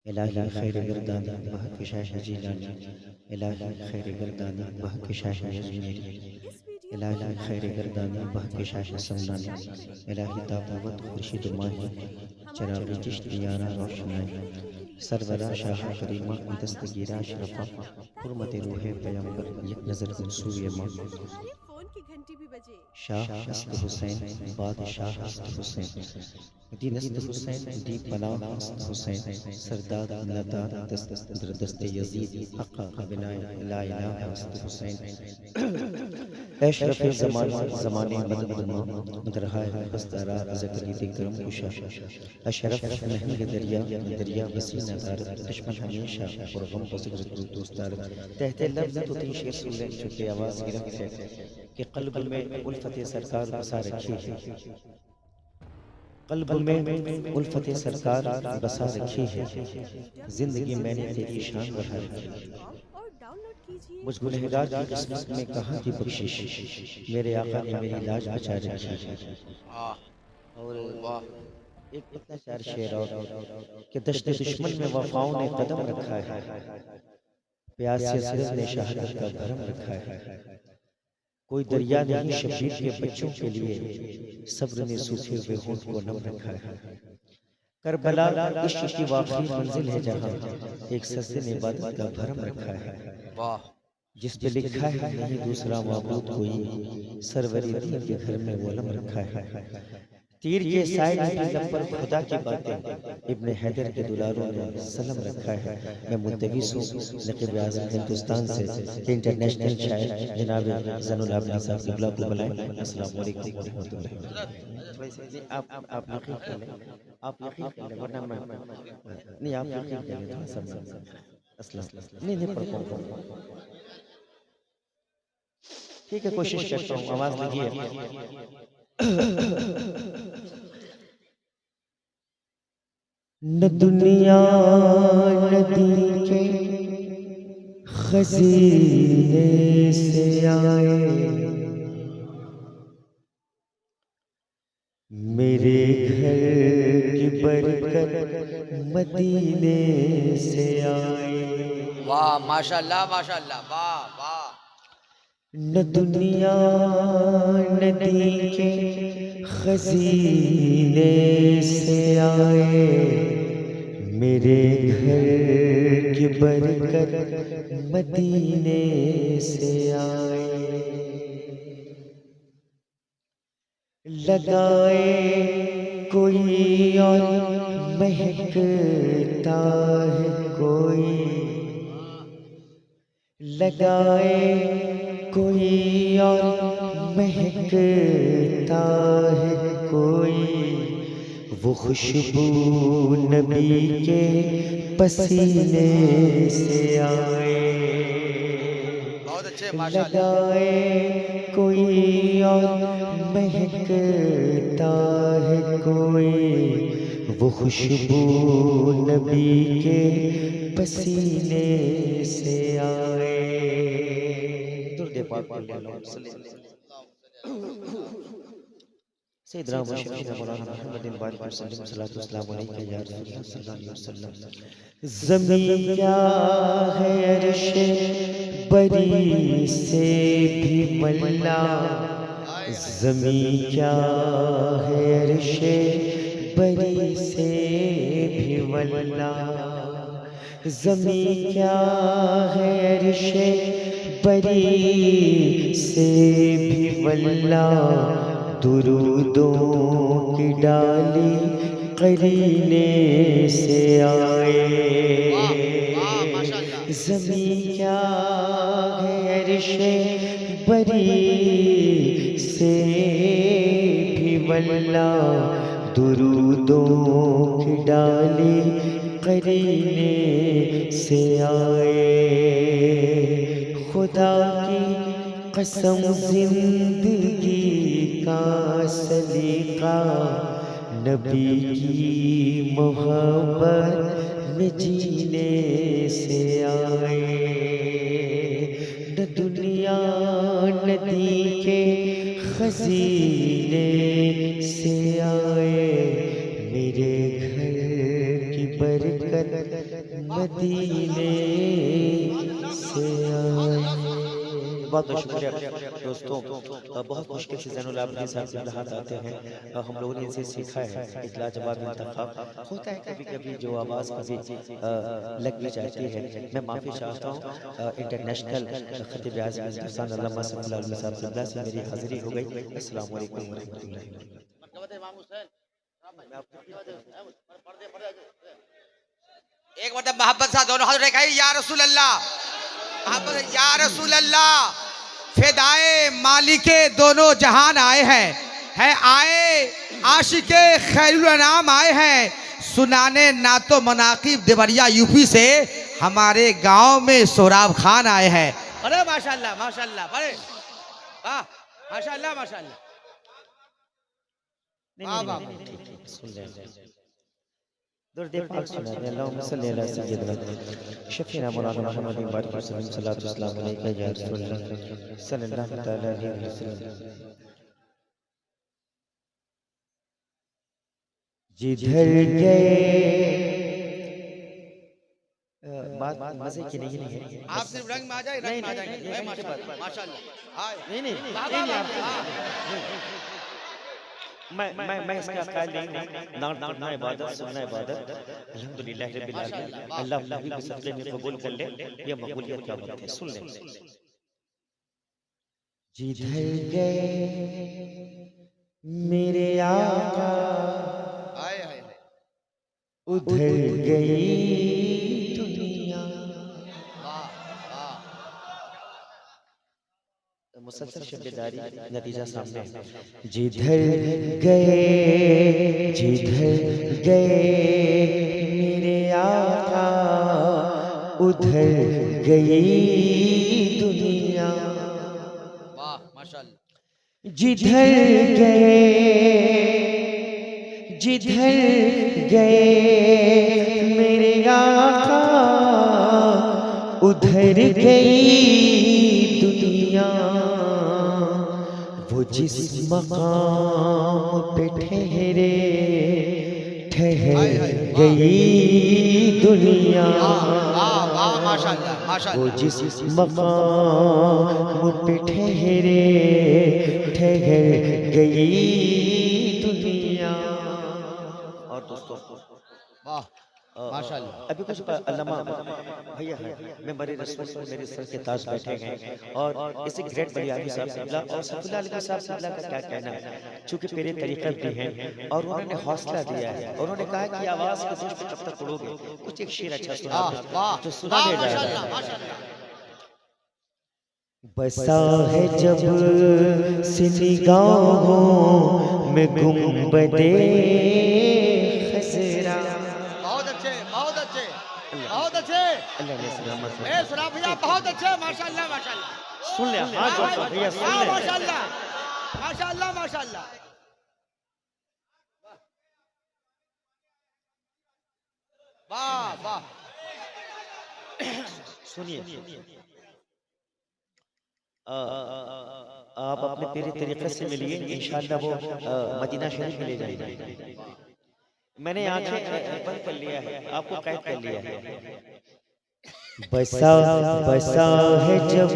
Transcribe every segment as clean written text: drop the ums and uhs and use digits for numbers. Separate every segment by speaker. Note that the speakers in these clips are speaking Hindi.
Speaker 1: इलाही खैर गर्दानी बहकशाह जिलानी, इलाही खैर गर्दानी बहकशाह अजमेरी, इलाही खैर गर्दानी बहकशाह समदानी, इलाही ताबूत खुर्शीद माही चराग़ चिश्तियारा रोशनाई, सरवरा शाह करीमा दस्तगीरा अशरफा हुर्मत रूहे पैगंबर एक नज़र मंसूब माँ शाह हस्त हुसैन बादशाह हस्त हुसैन दी नस्त हुसैन दी पनाह हस्त हुसैन सरदार लदार दस्त यजीद हक़ बिनाए ला इलाहा हस्त हुसैन अशरफ ज़माना ज़माने मददमा मदरहाए बस्तारा ज़करी दिकरम कुशा अशरफ महंग दरिया दरिया वसी नदार दुश्मन हमेशा पुरगम बज़िक्र दोस्तार तहते लफ्ज़ तो तीन शेर सुन लें चुके आवाज़ गिरफ्त है कि क़ल्ब में उल्फत सरकार बसा रखी है, क़ल्ब में उल्फत सरकार बसा रखी है, जिंदगी मैंने तेरी शान बढ़ा रखी है। मुझ गुनहगार की किस्मत में कहाँ थी बख्शिश, मेरे आका ने मेरी लाज बचा रखी है। और एक पतला चार शेर और कि दश्त दुश्मन में वफाओं ने कदम रखा है, प्यासे दिल ने शहादत का भरम रखा है। कोई दरिया नहीं शबीर के बच्चों के लिए, सब्र ने सूखे हुए होंठ को नम रखा है। करबला इश्क की वाक़ई मंजिल है जहाँ, एक सजदे ने इबादत का भरम रखा है। जिस पे लिखा है नहीं दूसरा माबूद कोई, सरवरी दीन के घर में वो अलम रखा है। तीर के साइड लब पर खुदा की बातें, इब्ने हैदर के दुलारों ने सलम रखा है। मैं मुंतविस हूँ नक़ीब आज़म हिंदुस्तान से कि इंटरनेशनल शायर जनाब ज़ैनुल आबिदीन साहब क़िबला को बुलाएं। अस्सलाम वालेकुम व रहमतुल्लाहि। आप यकीन कर लें, आप यकीन कर लें, वरना मैं नहीं, आप यकीन कर लें, थोड़ा सा अस्सलाम नहीं नहीं पढ़ पाऊंगा। ठीक है, कोशिश करता हूँ, आवाज़ लगी है। न दुनिया नदी के खजीने से आए, मेरे घर की बरकत मदीने से आए।
Speaker 2: वाह माशाल्लाह माशाल्लाह, वाह वाह।
Speaker 1: न दुनिया नदी के खजीने से आए, मेरे घर की बरकत मदीने से आए। लगाए कोई और महकता है कोई, लगाए कोई और महकता है कोई, वो खुशबू नबी के पसीने से आए।
Speaker 2: बहुत अच्छे माशाल्लाह।
Speaker 1: लगाए कोई और महकता है कोई, वो खुशबू नबी के पसीने से आए। दुर्दे पाक सैयदना व शफीना मौलाना मुहम्मदिन बारिक वसल्लम सल्लल्लाहु अलैहि या रसूलल्लाह सल्लल्लाहु अलैहि वसल्लम। ज़मीन क्या है अर्शे बरी से भी मल्ला, ज़मीन क्या है अर्शे बरी से भी मल्ला, ज़मीन क्या है अर्शे बरी से भी वल्ला, दुरूदों की डाली करीने से आए। ज़मीं क्या है अर्शे बरी से भी वल्ला, दुरूदों की डाली करीने से आए। खुदा की कसम जिंदगी का सलीका, नबी की मोहब्बत में जीने से आए। न दुनिया नदी के खजीने से आए, मेरे घर की बरकत मदीने से आए। बहुत बहुत शुक्रिया दोस्तों। बहुत मुश्किल से ज़ैनुल आबिदीन साहब ज़िंदहात आते हैं। हम लोगों ने इनसे सीखा है एक लाजवाब इंतखाब होता है। कभी कभी जो आवाज़ कभी लग भी जाती है। मैं माफ़ी चाहता हूँ। इंटरनेशनल खतीब आज़म हिंदुस्तान अल्लामा सल्लल्लाहु अलैहि वसल्लम साहब से मेरी हाज़िरी हो गई। अस्सलाम वालेकुम व रहमतुल्लाहि व बरकातहू।
Speaker 2: एक मतलब मोहब्बत साथ दोनों हाथ उठाए कहिए या रसूल अल्लाह। मोहब्बत से या रसूल अल्लाह। फिदाए मालिके दोनों जहान आए हैं, है आए आशिके खैरुल अनाम आए हैं, सुनाने नातो मनाकिब देवरिया यूपी से हमारे गांव में सोराब खान आए हैं। अरे माशाल्लाह माशाल्लाह, अरे वाह माशाल्लाह माशाल्लाह। वाह वाह
Speaker 1: सुन रहे हैं दर्द पाक सुना दे। अल्लाहुम्मा सल्ली अला सय्यिदिना शफीना मौलाना मुहम्मद बारिक वसल्लम सल्लल्लाहु अलैहि या रसूलल्लाह सल्लल्लाहु तआला अलैहि वसल्लम। जिधर गए बात मजे की नहीं है।
Speaker 2: आप सिर्फ रंग में आ जाए, रंग में आ जाएंगे। माशाल्लाह
Speaker 1: नहीं नहीं मैं इसका कायल नहीं हूं। नात पढ़ना इबादत, सुनना इबादत। अल्हम्दुलिल्लाह रब्बिल आलमीन। अल्लाह नबी के सदक़े में कबूल कर ले। ये मकबूलियत का वक्त है। सुन ले। जिधर गए मेरे आका उधर गई दुनिया। मुसलसल शब्ददारी नतीजा सामने है। जिधर गए मेरे आका उधर गई दुनिया।
Speaker 2: वाह माशाल्लाह।
Speaker 1: जिधर गए मेरे आका उधर गई दुनिया। वो जिस मकाम पे ठहर गई दुनिया। वो जिस मकाम पे ठहर गई दुनिया। और दोस्तों
Speaker 2: वाह माशाल्लाह।
Speaker 1: अभी कुछ अल्लामा भैया है मेरे रसूल पर मेरे सर के ताज बैठे हैं। और इसी ग्रेट बलियानी साहब सिबला और सफुल्लाह अली साहब सिबला का क्या कहना है। चूंकि मेरे तरीक़त भी हैं और उन्होंने हौसला दिया है। उन्होंने कहा कि आवाज़ के जोश पे कब तक पढ़ोगे। कुछ एक शेर अच्छा सुना जो सुना दे रहा है। बसा है जब से निगाहों में गुंबदे खसरा।
Speaker 2: बहुत अच्छे बहुत अच्छे बहुत अच्छे।
Speaker 1: अल्लाह ने सलामत
Speaker 2: ए सुना भैया बहुत अच्छे माशाल्लाह माशाल्लाह।
Speaker 1: सुन ले हाथ जोड़ के भैया सुन ले।
Speaker 2: माशाल्लाह माशाल्लाह माशाल्लाह। वाह वाह
Speaker 1: सुनिए। आप अपने तेरे तरीके से मिलिए इंशाअल्लाह वो मदीना शरीफ में ले जाएंगे। मैंने आंखें बंद कर लिया है, आपको कैद कर लिया है। बसा है जब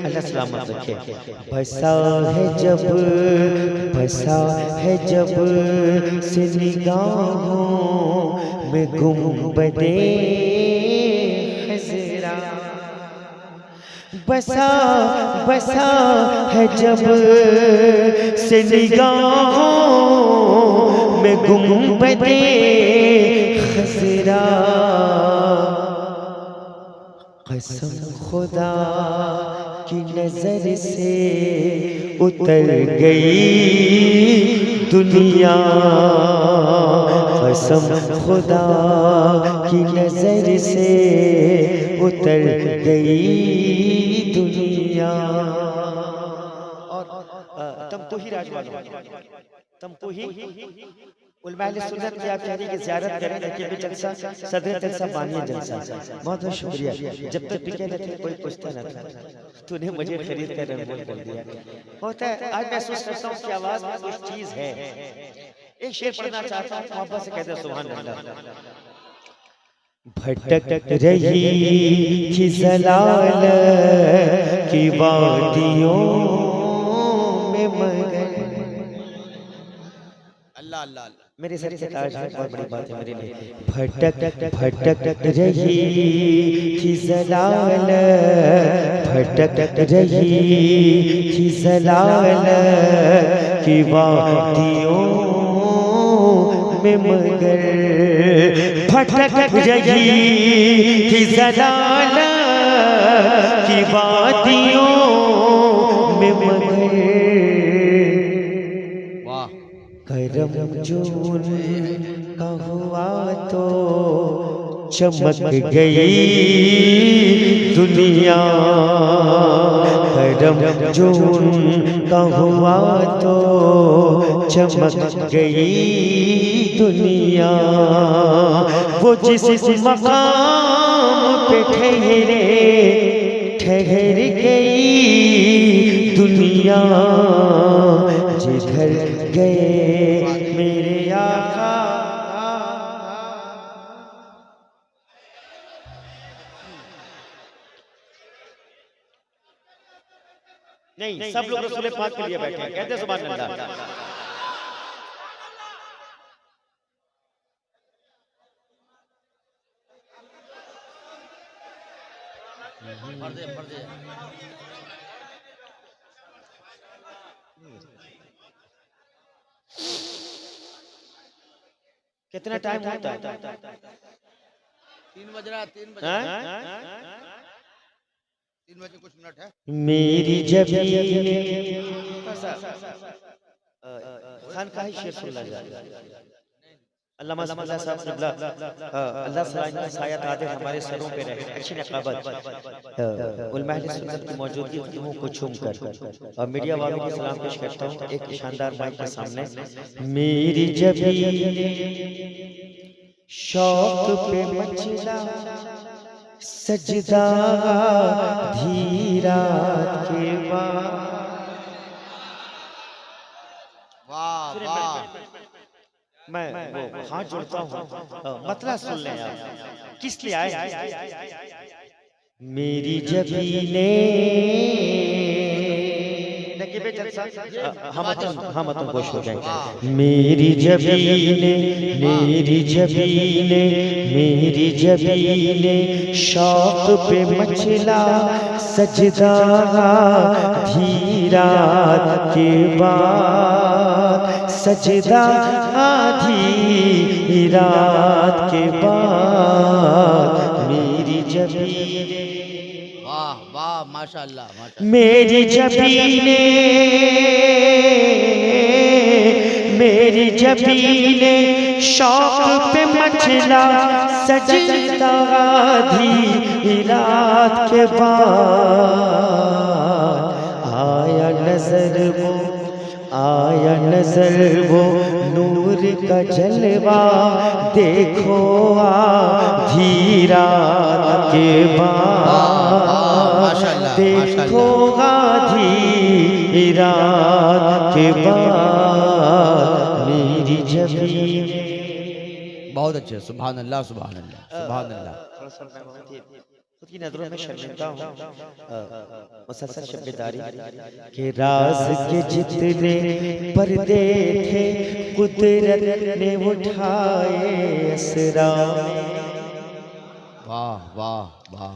Speaker 1: अल्लाह सलामत रखे। बसा है जब से निगाहों में गुंबदे खज़रा। बसा है जब से निगाहों में गुंबदे खज़रा। कसम खुदा की नजर से उतर गई दुनिया। कसम खुदा की नजर से उतर गई दुनिया। और तुमको ही राजवाड़ा, तुमको ही उलमाए सुन्नत की आप की ज़ियारत करें। देखिए भी जलसा सदर जलसा बानिया जलसा। बहुत बहुत शुक्रिया। जब तक टिके न थे कोई पूछता न था, तूने मुझे खरीद कर रंगोल कर दिया। होता है आज महसूस करता हूँ कि आवाज़ में कुछ चीज़ है। एक शेर पढ़ना चाहता हूँ, मोहब्बत से कहते हैं सुभान अल्लाह। भटक रही थी जलाल की वादियों में मगर।
Speaker 2: अल्लाह अल्लाह अल्लाह।
Speaker 1: मेरे सर के ताज है, बहुत बड़ी बात है मेरे लिए। भटक रही थी जलाल, भटक रही थी जलाल की वादियों में मगर। भटक रही थी जलाल की वादियों में मगर।
Speaker 2: वाह।
Speaker 1: करम जून का हुआ तो चमक गई दुनिया। करम जून का हुआ तो चमक गई दुनिया। वो जिस मकाम पे ठहर गई दुनिया। जिधर गए मेरे आका। नहीं, सब लोग रसूल पाक के लिए बैठे हैं, कहते सुभान अल्लाह। कितना टाइम होता है?
Speaker 2: 3 बज रहा, 3 बज
Speaker 1: हाँ?
Speaker 2: रहा, 3 बजे कुछ मिनट है।
Speaker 1: मेरी जबीने खान का ही शेर सुन लिया। अल्लामा साहब क़िबला अल्लाह सलाह सायत आदे हमारे सरों पे रहे, अच्छी नकाबत उलमा अहले सुन्नत की मौजूदगी कदमों को चूमकर और मीडिया वालों को सलाम पेश करता हूँ एक शानदार माइक के सामने। मेरी जबीने शौक पे मचला सजदा धीरा के बाद।
Speaker 2: वाह वाह।
Speaker 1: मैं वो हाथ जोड़ता हूँ, मतलब सुन लें आप किस लिए आए। मेरी जबीने हम खुश हो जाएंगे। मेरी जबीने शौक पे मचला सजदा धीरा के बाद। सजदा आधी रात के बाद मेरी जबीने।
Speaker 2: वाह वाह माशाअल्लाह माशाअल्लाह।
Speaker 1: मेरी जबीने शौक पे मचला सजदा आधी रात के बाद। आया नजर वो नूर का जलवा देखो आधी रात के बाद। देखो आधी रात के बाद मेरी जबीने।
Speaker 2: बहुत अच्छे, सुभान अल्लाह सुभान अल्लाह सुभान अल्लाह।
Speaker 1: खुद की नजरों में शर्मिंदा हूँ मुसलसल शब्दारी के राज के जितने पर्दे थे कुदरत ने उठाए असरा।
Speaker 2: वाह वाह वाह।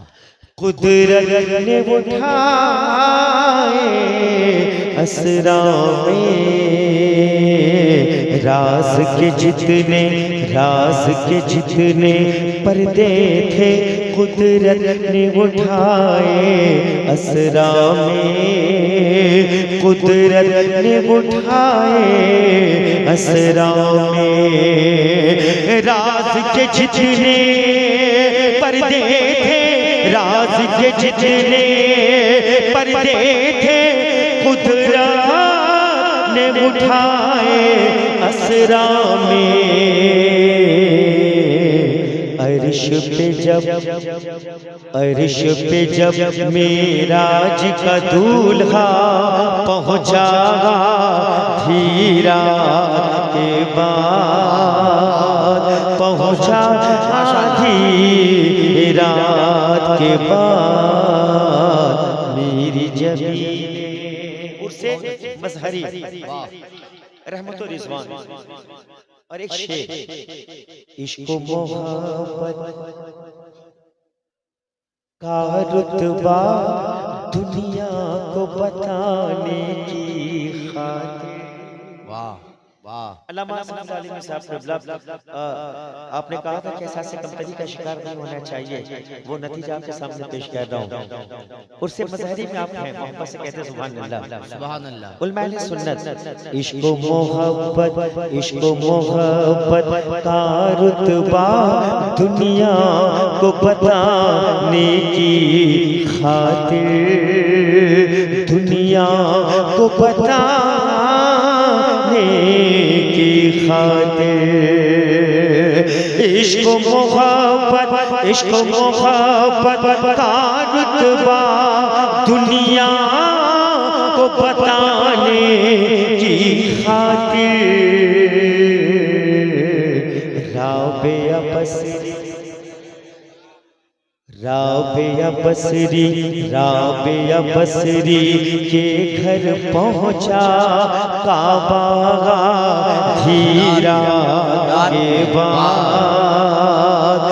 Speaker 1: कुदरत ने उठाए असरा में। राज के जितने पर्दे थे कुदरत ने उठाए असरा में। कुदरत ने उठाए असरा में। राज के जितने पर्दे थे, राज के जितने पर्दे थे कुदरत ने उठाए असरा में। अर्श पे जब मेराज का दूल्हा पहुंचा धीरा के बाद। पहुंचा आधी रात के बाद मेरी जबीने उर्से मजहरी रहमत और रिजवान और एक शेर इश्क मोहब्बत का रुतबा दुनिया को बताने की खातिर।
Speaker 2: वाह वाह।
Speaker 1: अल्लामा आपने कहा था कि एहसास से कमतरी का शिकार नहीं होना चाहिए, वो नतीजा आपके सामने पेश कर रहा हूँ। उससे मजहरी में आप हैं, मोहब्बत से कहते हैं सुभान अल्लाह
Speaker 2: सुभान अल्लाह।
Speaker 1: उलमा अहले सुन्नत इश्क मोहब्बत का रुतबा दुनिया को बताने की खातिर, दुनिया को बताने की खातिर। इश्क मोहब्बत का रुतबा दुनिया को बताने की खातिर। राबिया बसरी के घर पहुंचा काबा धीरा के बाद